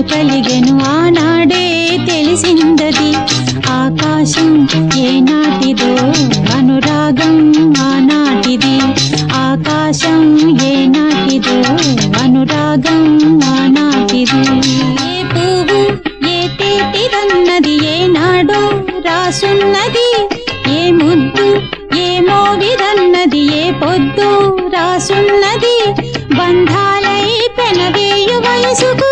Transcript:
కలిగెను ఆనాడే తెలిసిందది ఆకాశం ఏనాటిదో అనురాగం ఆనాటిది ఆకాశం ఏనాటిదో అనురాగం ఆనాటిది ఏ పువ్వు ఏ తేటిదన్నది ఏనాడో రాసున్నది ఏ ముద్దు ఏ మోవిదన్నది ఏ పొద్దు రాసున్నది బంధాలై పెనవేయు వయసుకు